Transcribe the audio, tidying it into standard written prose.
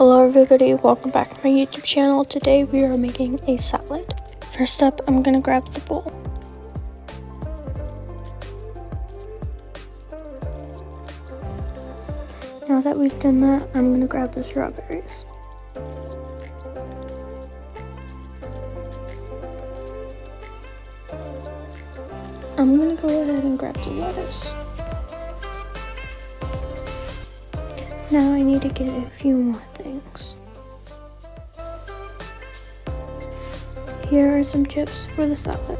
Hello everybody, welcome back to my YouTube channel. Today we are making a salad. First up, I'm gonna grab the bowl. Now that we've done that, I'm gonna grab the strawberries. I'm gonna go ahead and grab the lettuce. Now I need to get a few more things. Here are some chips for the salad.